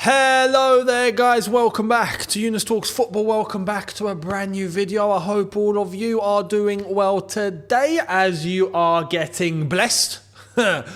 Hello there guys, welcome back to Younes Talks Football, welcome back to a brand new video. I hope all of you are doing well today as you are getting blessed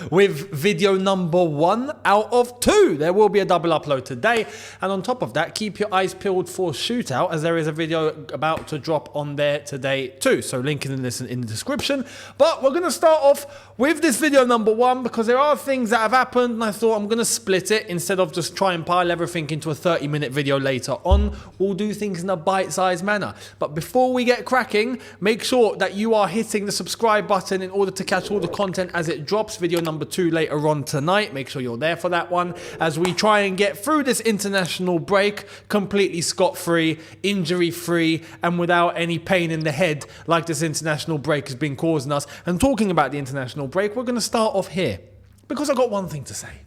with video number 1 out of 2. There will be a double upload today, and on top of that, keep your eyes peeled for Shootout as there is a video about to drop on there today too. So link in this in the description. But we're going to start off with this video number 1 because there are things that have happened and I thought I'm going to split it instead of just try and pile everything into a 30-minute video later on. We'll do things in a bite-sized manner. But before we get cracking, make sure that you are hitting the subscribe button in order to catch all the content as it drops. Video number 2 later on tonight. Make sure you're there for that one as we try and get through this international break completely scot-free, injury-free, and without any pain in the head like this international break has been causing us. And talking about the international break, we're going to start off here because I got one thing to say.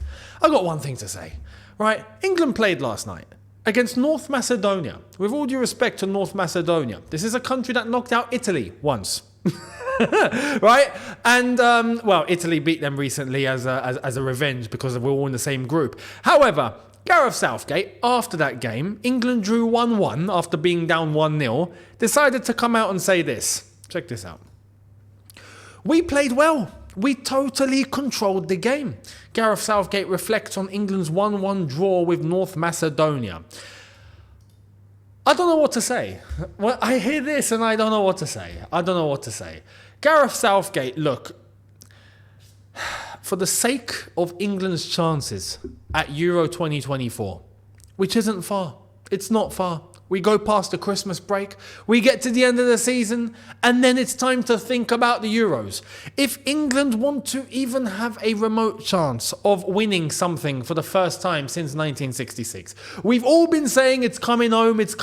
Right? England played last night against North Macedonia. With all due respect to North Macedonia, this is a country that knocked out Italy once. Right? And, well, Italy beat them recently as a revenge because we're all in the same group. However, Gareth Southgate, after that game, England drew 1-1 after being down 1-0, decided to come out and say this. Check this out. We played well. We totally controlled the game. Gareth Southgate reflects on England's 1-1 draw with North Macedonia. I don't know what to say. Well, I hear this and I don't know what to say. Gareth Southgate, look, for the sake of England's chances at Euro 2024, which isn't far, it's not far. We go past the Christmas break, we get to the end of the season, and then it's time to think about the Euros. If England want to even have a remote chance of winning something for the first time since 1966, we've all been saying it's coming home, it's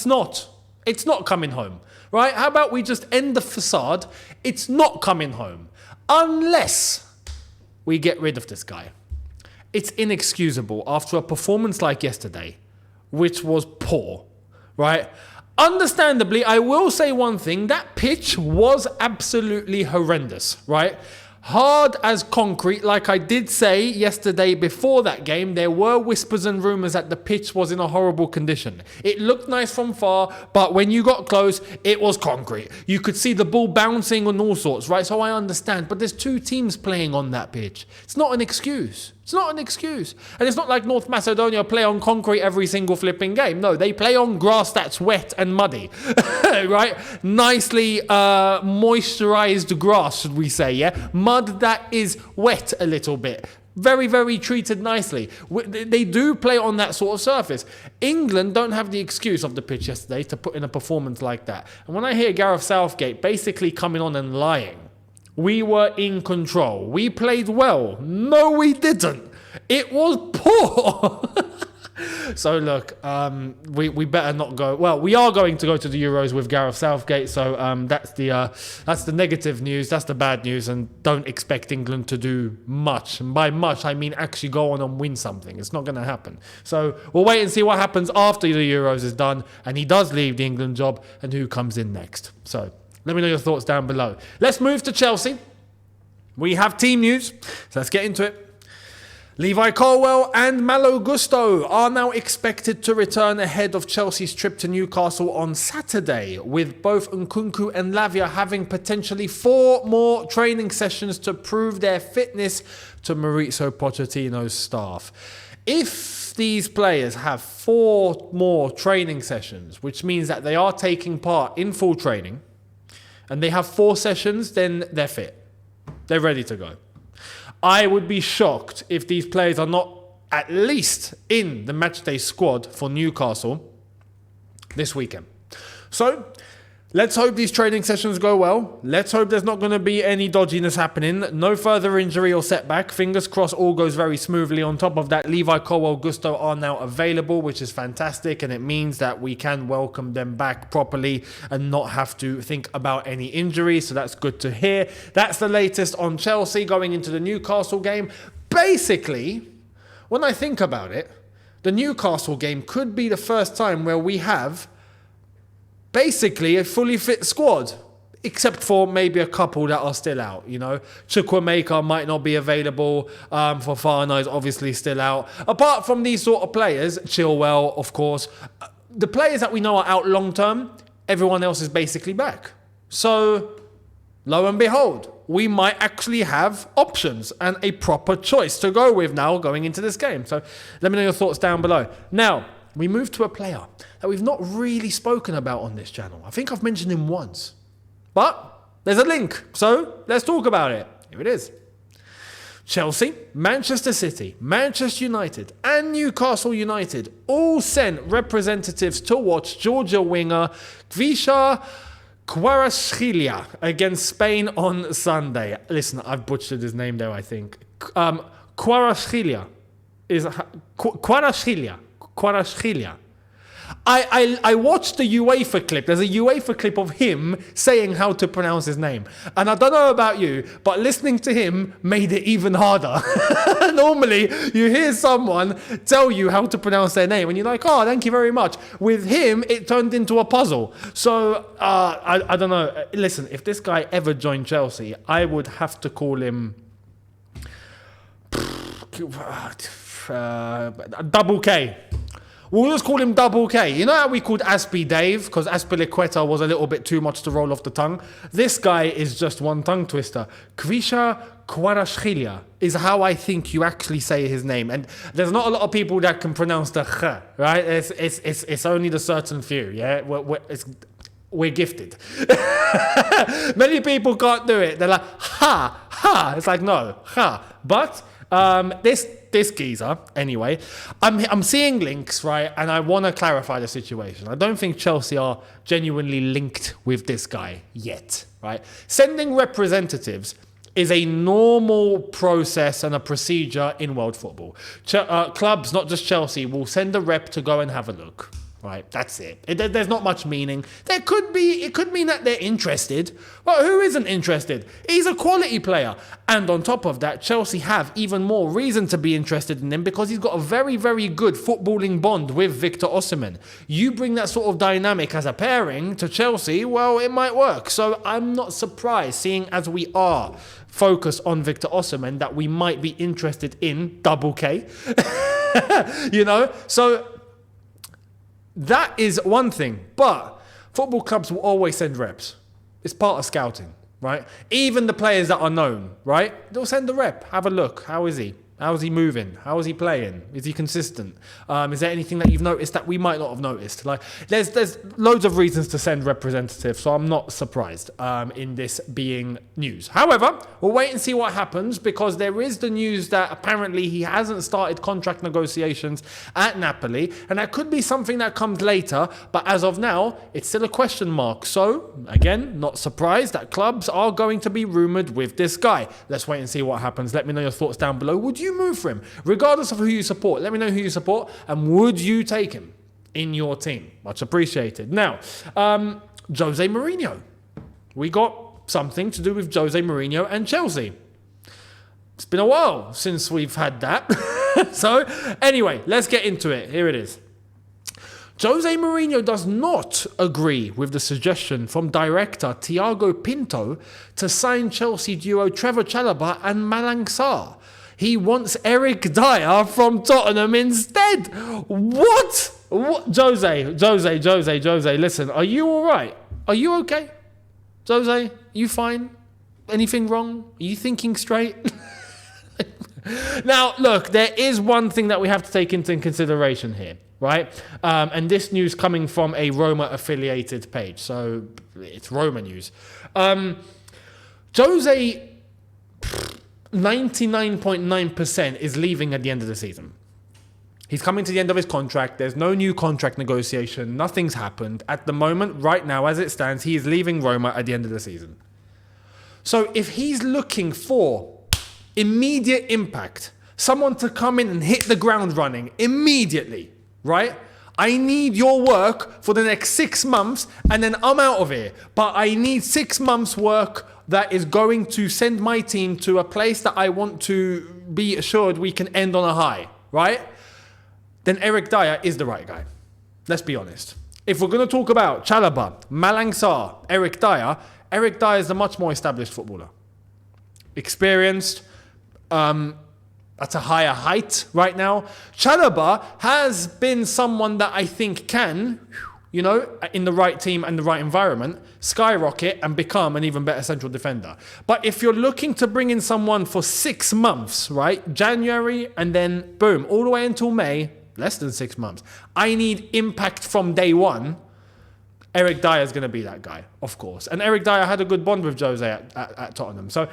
not. It's not coming home, right? How about we just end the facade? It's not coming home, unless we get rid of this guy. It's inexcusable after a performance like yesterday, which was poor, right? Understandably, I will say one thing, that pitch was absolutely horrendous, right? Hard as concrete, like I did say yesterday before that game, there were whispers and rumours that the pitch was in a horrible condition. It looked nice from far, but when you got close, it was concrete. You could see the ball bouncing and all sorts, right? So I understand, but there's 2 teams playing on that pitch. It's not an excuse. It's not an excuse. And it's not like North Macedonia play on concrete every single flipping game. No, they play on grass that's wet and muddy, right? Nicely moisturized grass, should we say, yeah? Mud that is wet a little bit. Very, very treated nicely. They do play on that sort of surface. England don't have the excuse of the pitch yesterday to put in a performance like that. And when I hear Gareth Southgate basically coming on and lying, we were in control. We played well. No, we didn't. It was poor. So look, we better not go. Well, we are going to go to the Euros with Gareth Southgate. So that's the negative news. That's the bad news. And don't expect England to do much. And by much, I mean actually go on and win something. It's not going to happen. So we'll wait and see what happens after the Euros is done and he does leave the England job and who comes in next. So let me know your thoughts down below. Let's move to Chelsea. We have team news, so let's get into it. Levi Colwill and Malo Gusto are now expected to return ahead of Chelsea's trip to Newcastle on Saturday, with both Nkunku and Lavia having potentially 4 more training sessions to prove their fitness to Mauricio Pochettino's staff. If these players have 4 more training sessions, which means that they are taking part in full training, and they have 4 sessions, then they're fit. They're ready to go. I would be shocked if these players are not at least in the matchday squad for Newcastle this weekend. So let's hope these training sessions go well. Let's hope there's not going to be any dodginess happening. No further injury or setback. Fingers crossed all goes very smoothly. On top of that, Levi Colwill, Gusto are now available, which is fantastic. And it means that we can welcome them back properly and not have to think about any injuries. So that's good to hear. That's the latest on Chelsea going into the Newcastle game. Basically, when I think about it, the Newcastle game could be the first time where we have basically a fully fit squad. except for maybe a couple that are still out, you know. Chukwuemeka might not be available. Fofana is obviously still out. Apart from these sort of players, Chilwell, of course, the players that we know are out long term, everyone else is basically back. So, lo and behold, we might actually have options and a proper choice to go with now going into this game. So, let me know your thoughts down below. Now, we move to a player that we've not really spoken about on this channel. I think I've mentioned him once. But there's a link, so let's talk about it. Here it is. Chelsea, Manchester City, Manchester United and Newcastle United all sent representatives to watch Georgia winger Kvisha Kvaratskhelia against Spain on Sunday. Listen, I've butchered his name there, I think. Kvaratskhelia. I watched the UEFA clip. There's a UEFA clip of him saying how to pronounce his name. And I don't know about you, but listening to him made it even harder. Normally, you hear someone tell you how to pronounce their name and you're like, oh, thank you very much. With him, it turned into a puzzle. So, I don't know. Listen, if this guy ever joined Chelsea, I would have to call him Double K. We'll just call him Double K. You know how we called Aspi Dave? Because Aspilicueta was a little bit too much to roll off the tongue. This guy is just one tongue twister. Kvisha Kvaratskhelia is how I think you actually say his name. And there's not a lot of people that can pronounce the ch, right? It's only the certain few, yeah? We're gifted. Many people can't do it. They're like, ha. It's like, no, ha. But this geezer, anyway, I'm seeing links, right? And I want to clarify the situation. I don't think Chelsea are genuinely linked with this guy yet, right? Sending representatives is a normal process and a procedure in world football. Clubs, not just Chelsea, will send a rep to go and have a look. Right, that's it. There's not much meaning. It could mean that they're interested. But who isn't interested? He's a quality player. And on top of that, Chelsea have even more reason to be interested in him because he's got a very, very good footballing bond with Victor Osimhen. You bring that sort of dynamic as a pairing to Chelsea, well, it might work. So I'm not surprised, seeing as we are focused on Victor Osimhen, that we might be interested in Double K. You know? So that is one thing, but football clubs will always send reps. It's part of scouting, right? Even the players that are known, right? They'll send a rep. Have a look. How is he? How is he moving? How is he playing? Is he consistent? Is there anything that you've noticed that we might not have noticed? Like, there's loads of reasons to send representatives, so I'm not surprised in this being news. However, we'll wait and see what happens because there is the news that apparently he hasn't started contract negotiations at Napoli, and that could be something that comes later, but as of now, it's still a question mark. So, again, not surprised that clubs are going to be rumoured with this guy. Let's wait and see what happens. Let me know your thoughts down below. Would you move for him? Regardless of who you support, let me know who you support and would you take him in your team? Much appreciated. Now, Jose Mourinho. We got something to do with Jose Mourinho and Chelsea. It's been a while since we've had that. So, anyway, let's get into it. Here it is. Jose Mourinho does not agree with the suggestion from director Thiago Pinto to sign Chelsea duo Trevor Chalobah and Malang Sarr. He wants Eric Dyer from Tottenham instead. What? Jose, listen, are you all right? Are you okay? Jose, you fine? Anything wrong? Are you thinking straight? Now, look, there is one thing that we have to take into consideration here, right? And this news coming from a Roma-affiliated page, so it's Roma news. Jose 99.9% is leaving at the end of the season. He's coming to the end of his contract. There's no new contract negotiation. Nothing's happened. At the moment, right now, as it stands, he is leaving Roma at the end of the season. So if he's looking for immediate impact, someone to come in and hit the ground running immediately, right? I need your work for the next 6 months and then I'm out of here. But I need 6 months work that is going to send my team to a place that I want to be assured we can end on a high, right? Then Eric Dyer is the right guy. Let's be honest. If we're going to talk about Chalobah, Malang Sarr, Eric Dyer Eric Dyer is a much more established footballer. Experienced, at a higher height right now. Chalobah has been someone that I think can, in the right team and the right environment, skyrocket and become an even better central defender. But if you're looking to bring in someone for 6 months, right? January and then boom, all the way until May, less than 6 months. I need impact from day one. Eric Dyer is going to be that guy, of course. And Eric Dyer had a good bond with Jose at Tottenham. So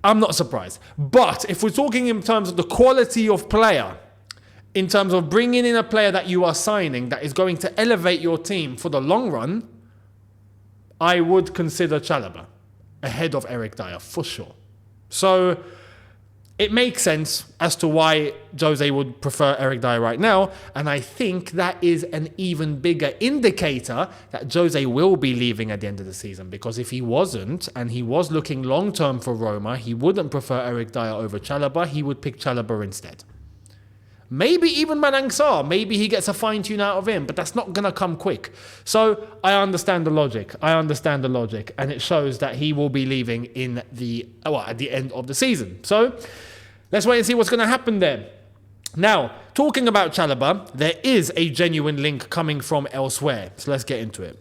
I'm not surprised. But if we're talking in terms of the quality of player, in terms of bringing in a player that you are signing that is going to elevate your team for the long run, I would consider Chalobah ahead of Eric Dyer for sure. So it makes sense as to why Jose would prefer Eric Dyer right now. And I think that is an even bigger indicator that Jose will be leaving at the end of the season. Because if he wasn't, and he was looking long-term for Roma, he wouldn't prefer Eric Dyer over Chalobah. He would pick Chalobah instead. Maybe even Malang Sarr. Maybe he gets a fine-tune out of him, but that's not going to come quick. So I understand the logic. And it shows that he will be leaving at the end of the season. So let's wait and see what's going to happen there. Now, talking about Chalobah, there is a genuine link coming from elsewhere. So let's get into it.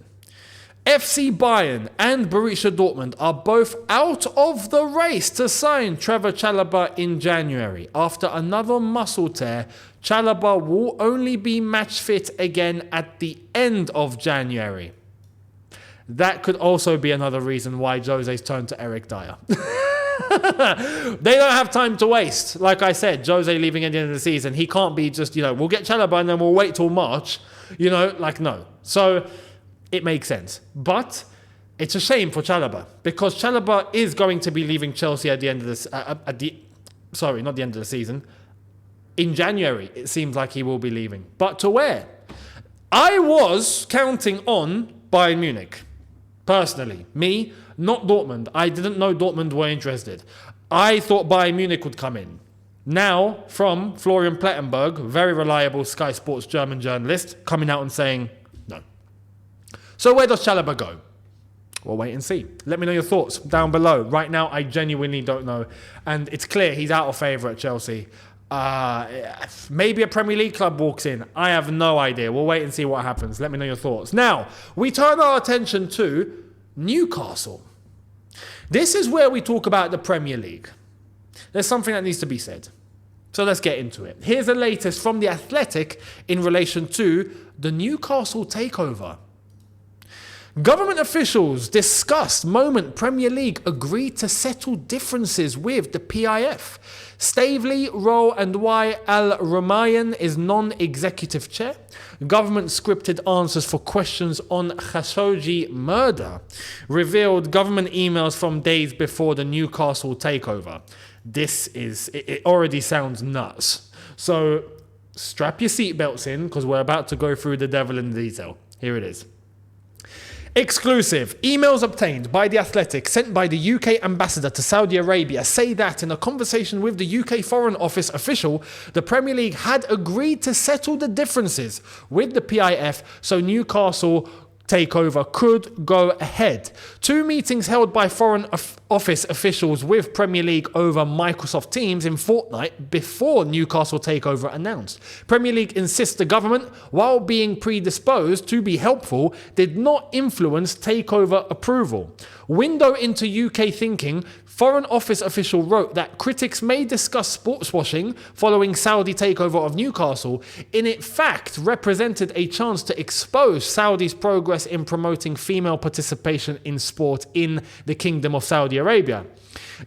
FC Bayern and Borussia Dortmund are both out of the race to sign Trevor Chalobah in January. After another muscle tear, Chalobah will only be match fit again at the end of January. That could also be another reason why Jose's turned to Eric Dyer. They don't have time to waste. Like I said, Jose leaving at the end of the season, he can't be just, we'll get Chalobah and then we'll wait till March. No. So it makes sense. But it's a shame for Chalobah because Chalobah is going to be leaving Chelsea at the end of this, not the end of the season. In January, it seems like he will be leaving. But to where? I was counting on Bayern Munich. Personally, me, not Dortmund. I didn't know Dortmund were interested. I thought Bayern Munich would come in. Now, from Florian Plettenberg, very reliable Sky Sports German journalist, coming out and saying no. So where does Chalobah go? We'll wait and see. Let me know your thoughts down below. Right now, I genuinely don't know. And it's clear he's out of favour at Chelsea. Maybe a Premier League club walks in. I have no idea. We'll wait and see what happens. Let me know your thoughts. Now, we turn our attention to Newcastle. This is where we talk about the Premier League. There's something that needs to be said. So let's get into it. Here's the latest from The Athletic in relation to the Newcastle Takeover. Government officials discussed moment Premier League agreed to settle differences with the PIF. Stavely Rowe and Y Al Ramayan is non-executive chair. Government scripted answers for questions on Khashoggi murder. Revealed government emails from days before the Newcastle takeover. It already sounds nuts. So strap your seatbelts in because we're about to go through the devil in the detail. Here it is. Exclusive. Emails obtained by The Athletic sent by the UK ambassador to Saudi Arabia say that in a conversation with the UK Foreign Office official, the Premier League had agreed to settle the differences with the PIF so Newcastle takeover could go ahead. 2 meetings held by Foreign Office officials with Premier League over Microsoft Teams in fortnight before Newcastle takeover announced. Premier League insists the government, while being predisposed to be helpful, did not influence takeover approval. Window into UK thinking, Foreign Office official wrote that critics may discuss sports washing following Saudi takeover of Newcastle, in fact represented a chance to expose Saudi's progress in promoting female participation in sport in the Kingdom of Saudi Arabia.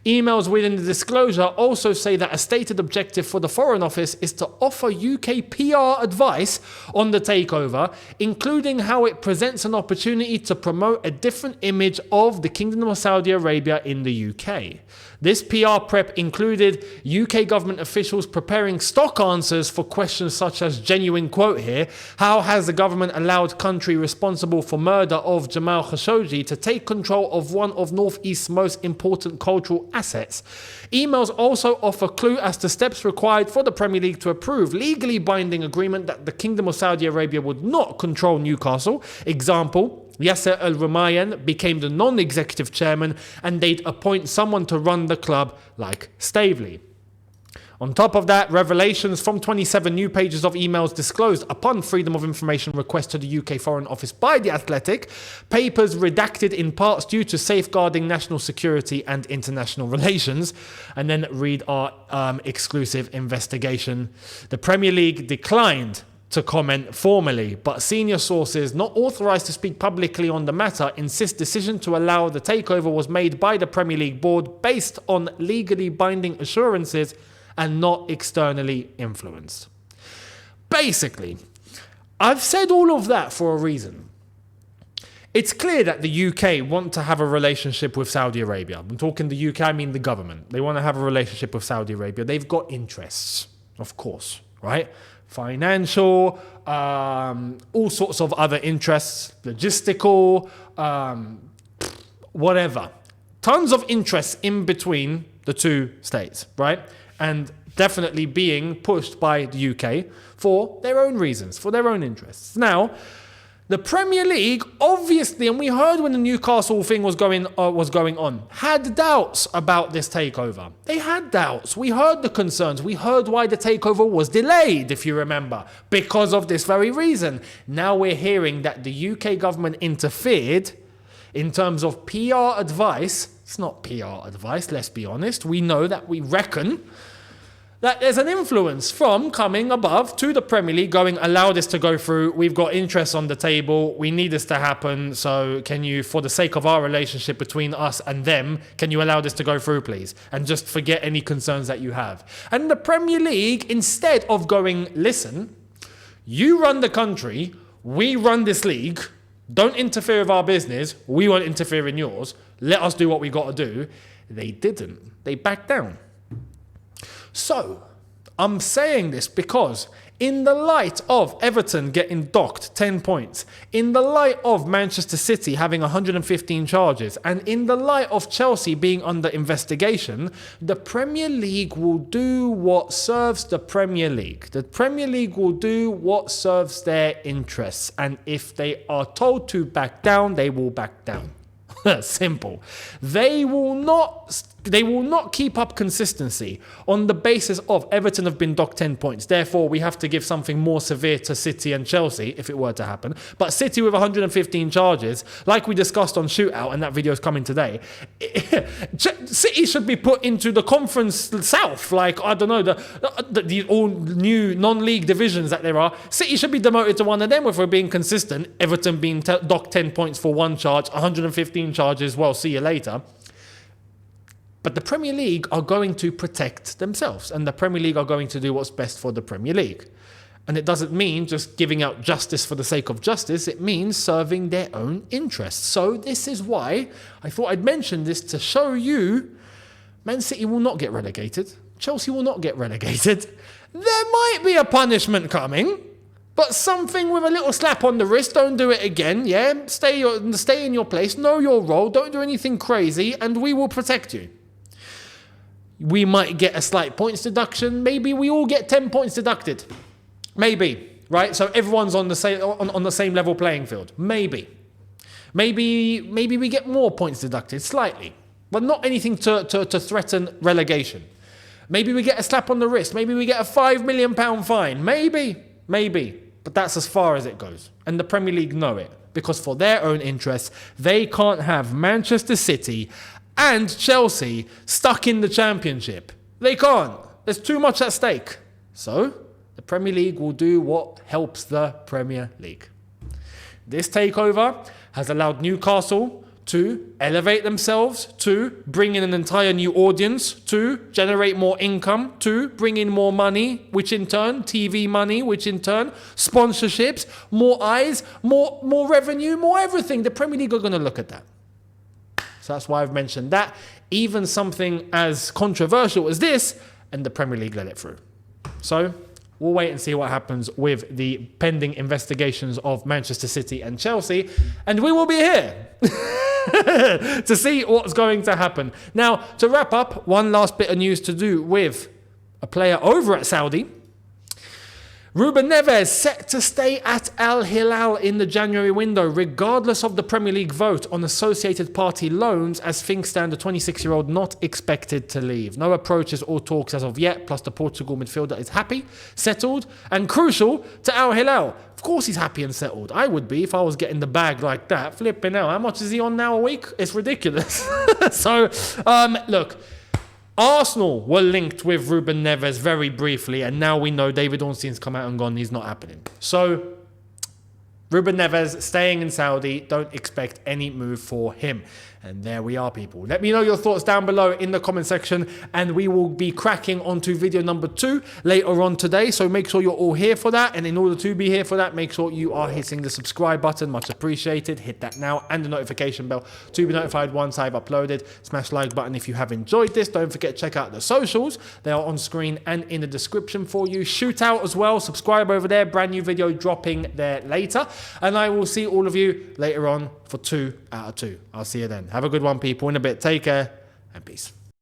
Emails within the disclosure also say that a stated objective for the Foreign Office is to offer UK PR advice on the takeover, including how it presents an opportunity to promote a different image of the Kingdom of Saudi Arabia in the UK. This PR prep included UK government officials preparing stock answers for questions such as, genuine quote here, how has the government allowed country responsible for murder of Jamal Khashoggi to take control of one of North East's most important cultural financial assets. Emails also offer clue as to steps required for the Premier League to approve legally binding agreement that the Kingdom of Saudi Arabia would not control Newcastle. Example, Yasser Al Rumayyan became the non-executive chairman and they'd appoint someone to run the club like Stavely. On top of that, revelations from 27 new pages of emails disclosed upon Freedom of Information request to the UK Foreign Office by The Athletic, papers redacted in parts due to safeguarding national security and international relations, and then read our exclusive investigation. The Premier League declined to comment formally, but senior sources not authorised to speak publicly on the matter insist decision to allow the takeover was made by the Premier League board based on legally binding assurances and not externally influenced. Basically, I've said all of that for a reason. It's clear that the UK want to have a relationship with Saudi Arabia. I'm talking the UK, I mean the government. They want to have a relationship with Saudi Arabia. They've got interests, of course, right? Financial, all sorts of other interests, logistical, whatever. Tons of interests in between the two states, right? And definitely being pushed by the UK for their own reasons, for their own interests. Now, the Premier League, obviously, and we heard when the Newcastle thing was going on, had doubts about this takeover. They had doubts. We heard the concerns. We heard why the takeover was delayed, if you remember, because of this very reason. Now we're hearing that the UK government interfered in terms of PR advice. It's not PR advice, let's be honest. We know that, we reckon that there's an influence from coming above to the Premier League going, allow this to go through. We've got interests on the table. We need this to happen. So can you, for the sake of our relationship between us and them, can you allow this to go through, please? And just forget any concerns that you have. And the Premier League, instead of going, listen, you run the country, we run this league, don't interfere with our business, we won't interfere in yours, let us do what we got to do. They didn't. They backed down. So, I'm saying this because in the light of Everton getting docked 10 points, in the light of Manchester City having 115 charges, and in the light of Chelsea being under investigation, the Premier League will do what serves the Premier League. The Premier League will do what serves their interests. And if they are told to back down, they will back down. Simple. They will not keep up consistency on the basis of Everton have been docked 10 points. Therefore, we have to give something more severe to City and Chelsea if it were to happen. But City with 115 charges, like we discussed on Shootout, and that video is coming today, City should be put into the Conference South, like, I don't know, the all new non-league divisions that there are. City should be demoted to one of them if we're being consistent. Everton being docked 10 points for one charge, 115 charges, well, see you later. But the Premier League are going to protect themselves, and the Premier League are going to do what's best for the Premier League. And it doesn't mean just giving out justice for the sake of justice. It means serving their own interests. So this is why I thought I'd mention this to show you Man City will not get relegated. Chelsea will not get relegated. There might be a punishment coming, but something with a little slap on the wrist. Don't do it again, yeah? Stay in your place. Know your role. Don't do anything crazy, and we will protect you. We might get a slight points deduction. Maybe we all get 10 points deducted. Maybe, right? So everyone's on the same level playing field. Maybe we get more points deducted, slightly, but not anything to threaten relegation. Maybe we get a slap on the wrist. Maybe we get a £5 million fine. Maybe. But that's as far as it goes. And the Premier League know it, because for their own interests, they can't have Manchester City and Chelsea stuck in the Championship. They can't. There's too much at stake. So, the Premier League will do what helps the Premier League. This takeover has allowed Newcastle to elevate themselves, to bring in an entire new audience, to generate more income, to bring in more money, which in turn, TV money, which in turn, sponsorships, more eyes, more revenue, more everything. The Premier League are going to look at that. So that's why I've mentioned that. Even something as controversial as this, and the Premier League let it through. So we'll wait and see what happens with the pending investigations of Manchester City and Chelsea, and we will be here. to see what's going to happen. Now, to wrap up, one last bit of news to do with a player over at Saudi. Ruben Neves set to stay at Al Hilal in the January window, regardless of the Premier League vote on associated party loans. As things stand, the 26-year-old not expected to leave. No approaches or talks as of yet, plus the Portugal midfielder is happy, settled, and crucial to Al Hilal. Of course he's happy and settled. I would be if I was getting the bag like that. Flipping out. How much is he on now a week? It's ridiculous. So, look. Arsenal were linked with Ruben Neves very briefly, and now we know David Ornstein's come out and gone, he's not happening. So, Ruben Neves staying in Saudi, don't expect any move for him. And there we are, people. Let me know your thoughts down below in the comment section, and we will be cracking onto video number 2 later on today. So make sure you're all here for that. And in order to be here for that, make sure you are hitting the subscribe button. Much appreciated. Hit that now, and the notification bell to be notified once I've uploaded. Smash the like button if you have enjoyed this. Don't forget to check out the socials. They are on screen and in the description for you. Shoot out as well. Subscribe over there. Brand new video dropping there later. And I will see all of you later on for 2 out of 2. I'll see you then. Have a good one, people. In a bit. Take care and peace.